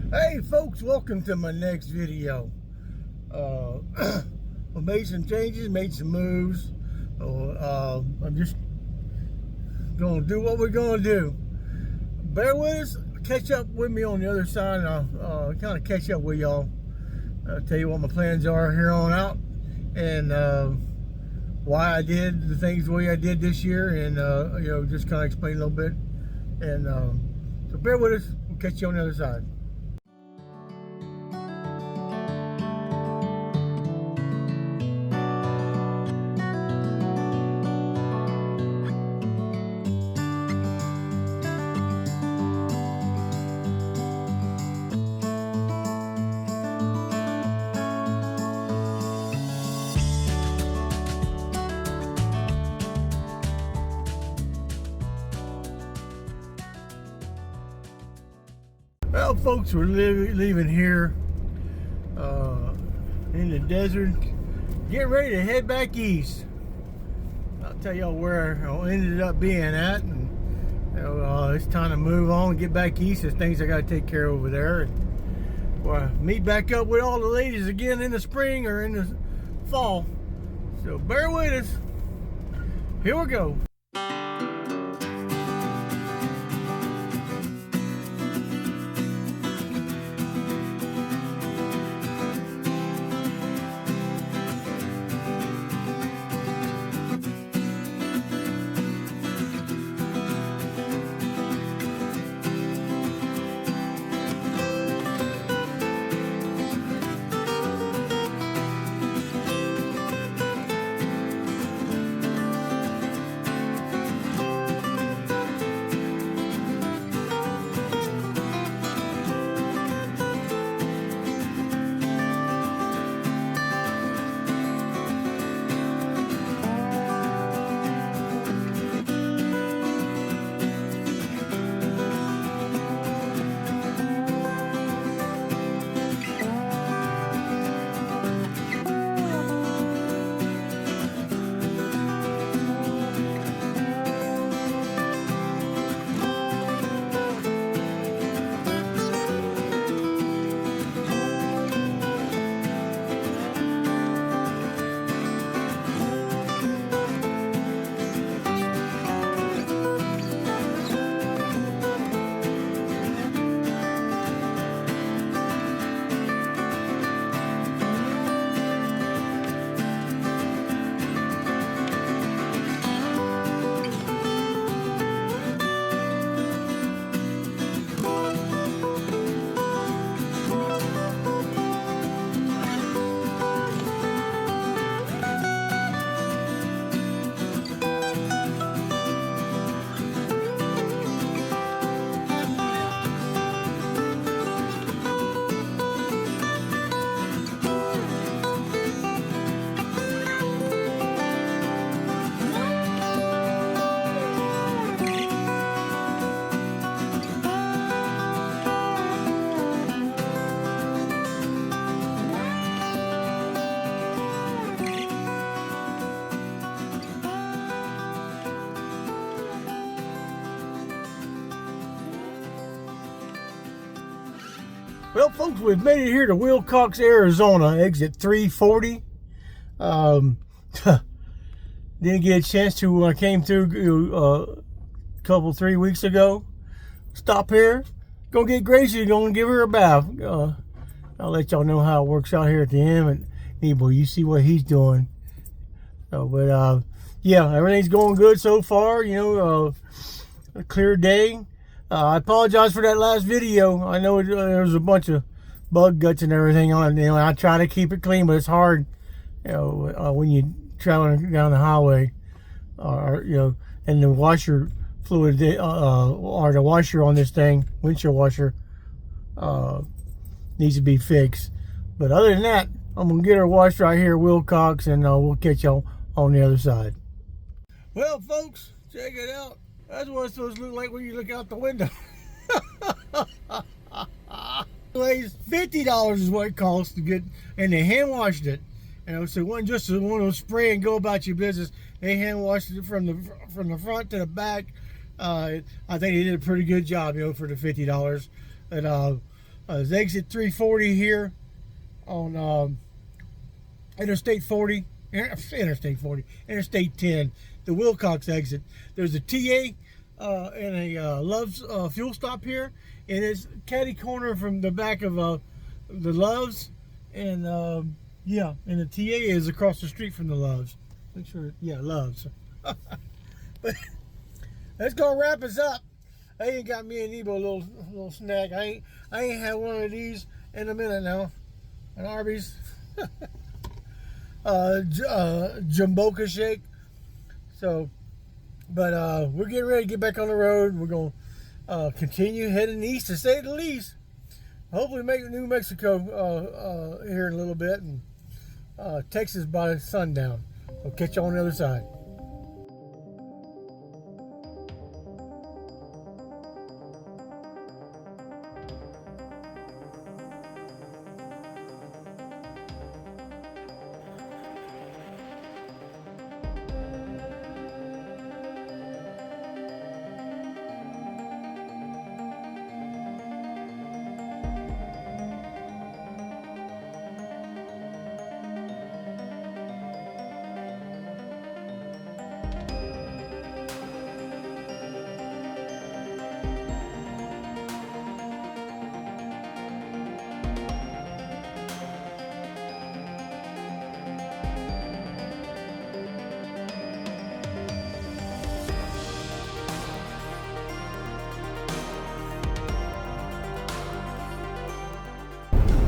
Hey folks, welcome to my next video. I made some changes, made some moves. I'm just gonna do what we're gonna do. Bear with us, catch up with me on the other side, and I'll kind of catch up with y'all. Tell you what my plans are here on out, and why I did the things the way I did this year, and just kind of explain a little bit. And so bear with us, we'll catch you on the other side. Well, folks, we're leaving here in the desert. Get ready to head back east. I'll tell y'all where I ended up being at, and it's time to move on and get back east. There's things I got to take care of over there, and we'll meet back up with all the ladies again in the spring or in the fall. So bear with us. Here we go. Well, folks, we've made it here to Wilcox, Arizona, exit 340. Didn't get a chance to when I came through a couple, 3 weeks ago. Stop here. Gonna get Gracie, gonna give her a bath. I'll let y'all know how it works out here at the end. And Nebo, you see what he's doing. Yeah, everything's going good so far. A clear day. I apologize for that last video. I know there was a bunch of bug guts and everything on it. I try to keep it clean, but it's hard, when you're traveling down the highway, and the washer fluid, or the washer on this thing, windshield washer, needs to be fixed. But other than that, I'm gonna get her washed right here at Wilcox, and we'll catch y'all on the other side. Well, folks, check it out. That's what it's supposed to look like when you look out the window. Anyways, $50 is what it costs to get, and they hand washed it. So it wasn't just one of those spray and go about your business. They hand washed it from the front to the back. I think they did a pretty good job, for the $50. And There's exit 340 here on Interstate 10, Interstate 10, the Wilcox exit. There's a TA and a Love's fuel stop here, and it's catty corner from the back of the Love's, and yeah, and the TA is across the street from the Love's. Make sure, yeah, Love's. But that's gonna wrap us up. I ain't got me and Nebo a little snack. I ain't had one of these in a minute now. An Arby's Jumboca shake. So, but we're getting ready to get back on the road. We're gonna continue heading east, to say the least. Hopefully make New Mexico here in a little bit, and Texas by sundown. We'll catch you on the other side.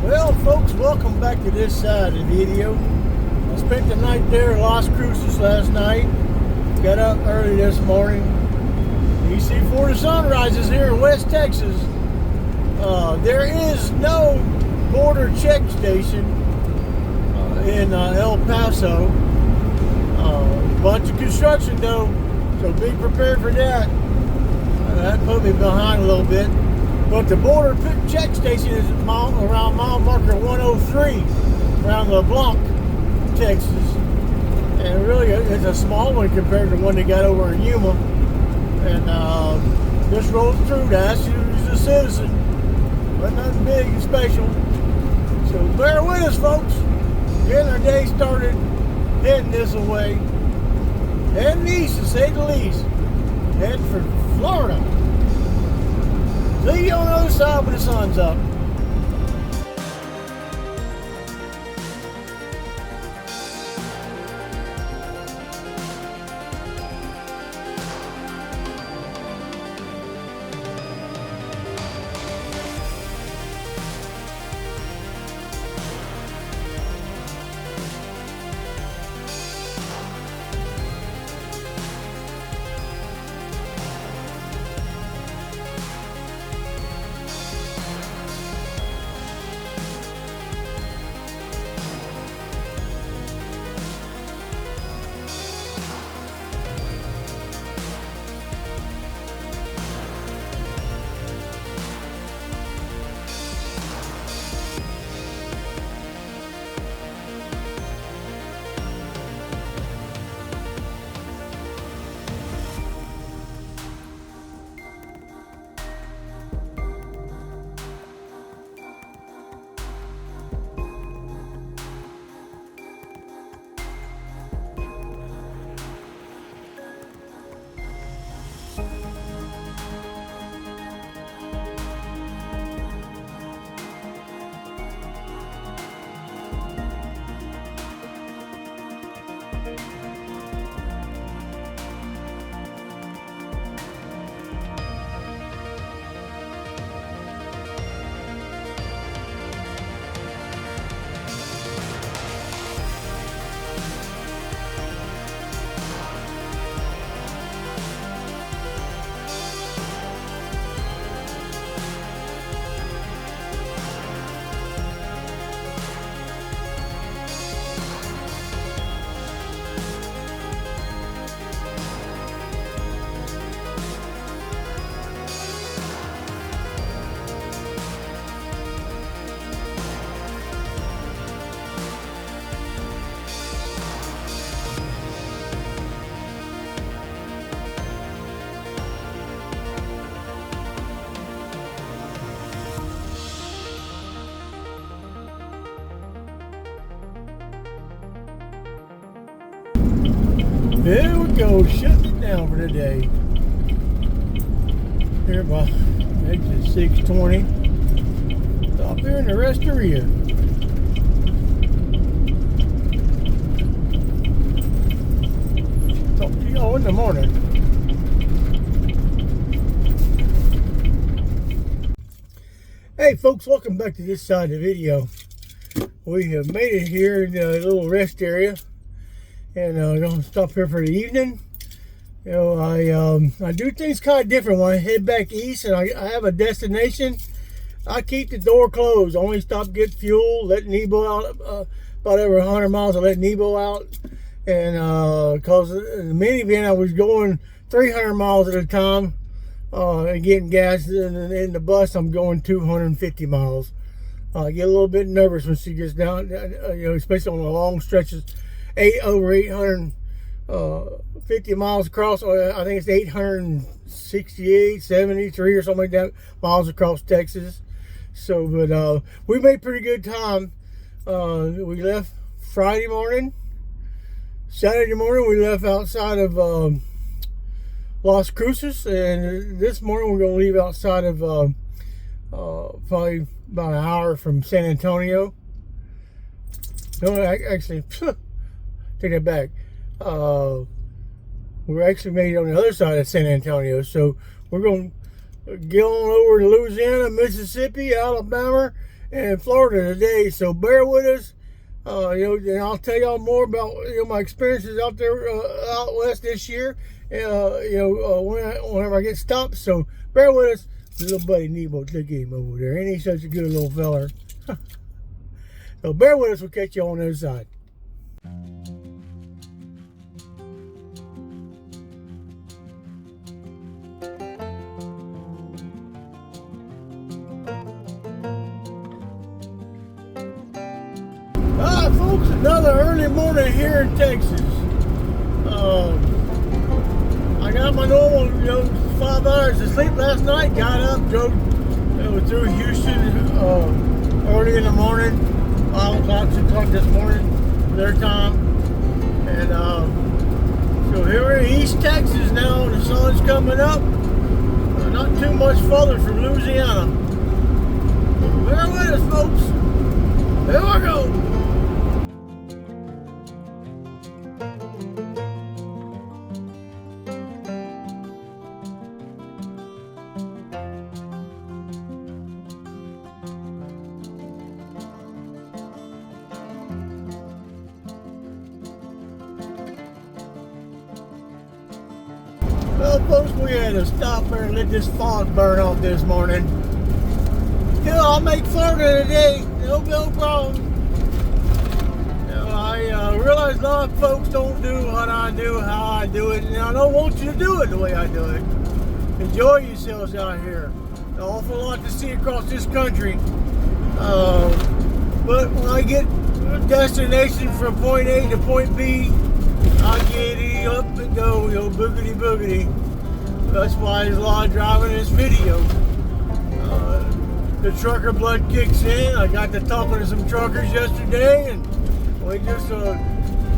Well, folks, welcome back to this side of the video. I spent the night there at Las Cruces last night. Got up early this morning. You see, before the sun rises here in West Texas, there is no border check station in El Paso. Bunch of construction though, so be prepared for that. That put me behind a little bit. But the border check station is around mile marker 103, around LeBlanc, Texas. And really, it's a small one compared to the one they got over in Yuma. And just rolled through that. She was a citizen, but nothing big and special. So bear with us, folks. Getting our day started, heading this way. Heading east, to say the least. Heading for Florida. See you on the other side when the sun's up. There we go, shutting it down for today. Here by exit 620. Stop here in the Resteria. Talk to y'all in the morning. Hey folks, welcome back to this side of the video. We have made it here in the little rest area, and we're going to stop here for the evening. You know, I do things kind of different when I head back east and I have a destination. I keep the door closed. I only stop, get fuel, let Nebo out. About every 100 miles I let Nebo out. And because in the minivan I was going 300 miles at a time and getting gas. And in the bus I'm going 250 miles. I get a little bit nervous when she gets down, you know, especially on the long stretches, over 850 miles across. I think it's 868, 73 or something like that miles across Texas. So, but we made pretty good time. We left Friday morning. Saturday morning we left outside of Las Cruces, and this morning we're going to leave outside of probably about an hour from San Antonio. No, actually, take that back. We're actually made it on the other side of San Antonio, so we're going to get on over to Louisiana, Mississippi, Alabama, and Florida today. So bear with us. You know, and I'll tell y'all more about, you know, my experiences out there out west this year. You know, whenever I get stopped. So bear with us. Little buddy Nebo, look at him over there. Ain't he such a good little feller? So bear with us. We'll catch you on the other side. Alright folks, another early morning here in Texas. I got my normal, you know, 5 hours of sleep last night. Got up, drove through Houston early in the morning, 5 o'clock, 6 o'clock this morning, their time. And so here we're in East Texas now. The sun's coming up. Not too much further from Louisiana. Bear with us, folks. Here we go. Well, folks, we had to stop there and let this fog burn off this morning. You know, I'll make Florida today. No problem. You know, I realize a lot of folks don't do what I do, how I do it, and I don't want you to do it the way I do it. Enjoy yourselves out here. An awful lot to see across this country. But when I get a destination from point A to point B, I get up and go, you know, boogity boogity. That's why there's a lot of driving in this video. The trucker blood kicks in. I got to talking to some truckers yesterday, and we just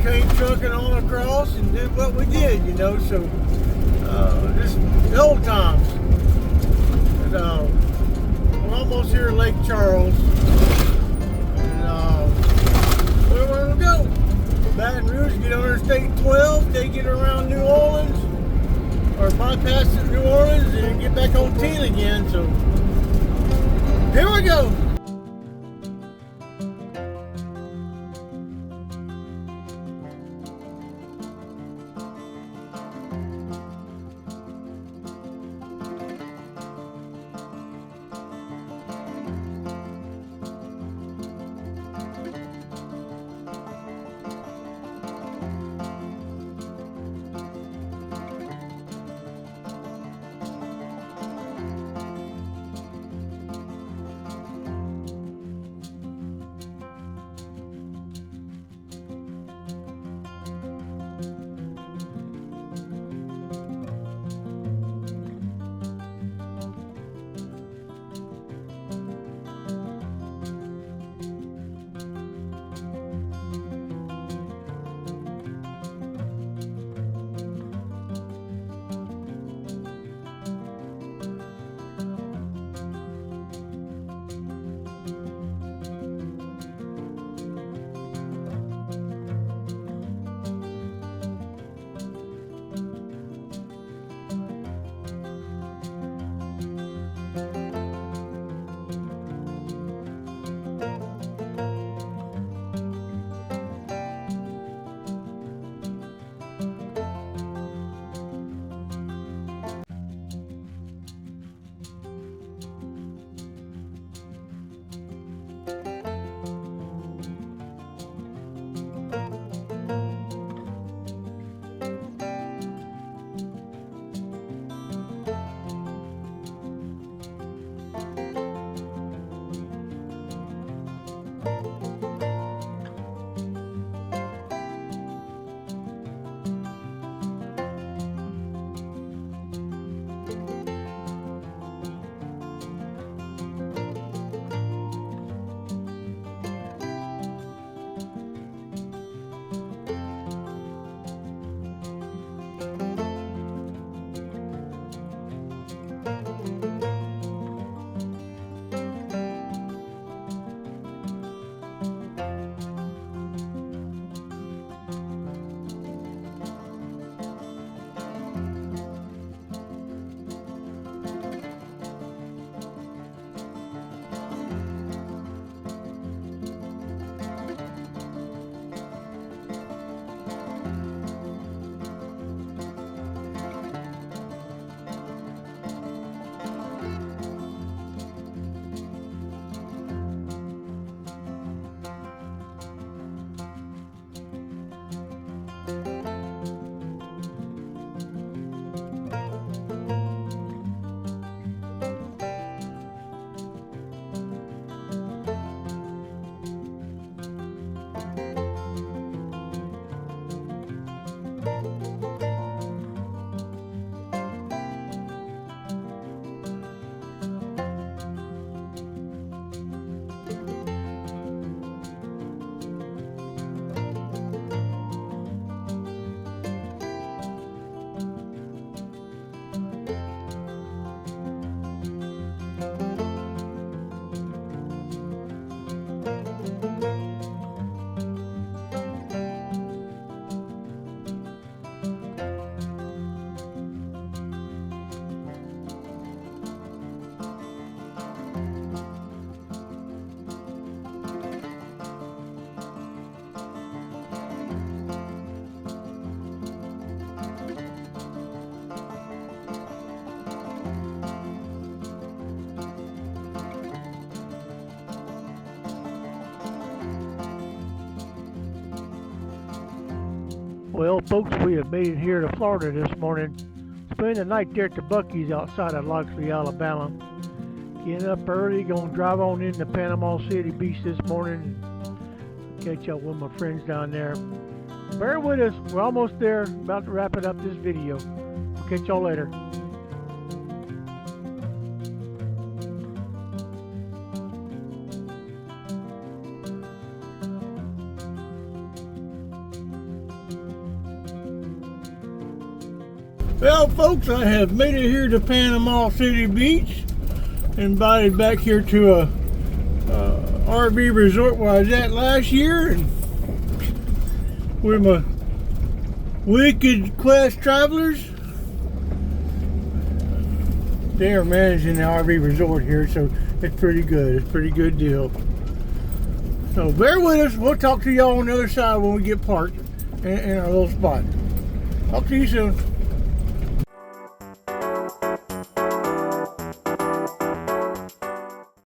came trucking all across and did what we did, you know. So just the old times. And, we're almost here at Lake Charles. And where we're gonna go? Baton Rouge, get on Interstate 12, take it around New Orleans, or bypass New Orleans and get back on 10 again. So here we go. Well, folks, we have made it here to Florida this morning. Spend the night there at the Buc-ee's outside of Loxley, Alabama. Getting up early, gonna drive on into Panama City Beach this morning. Catch up with my friends down there. Bear with us, we're almost there. About to wrap it up this video. We'll catch y'all later. Well, folks, I have made it here to Panama City Beach. Invited back here to a RV resort where I was at last year, and with my Wicked Quest travelers. They are managing the RV resort here, so it's pretty good. It's a pretty good deal. So bear with us. We'll talk to y'all on the other side when we get parked in our little spot. Talk to you soon.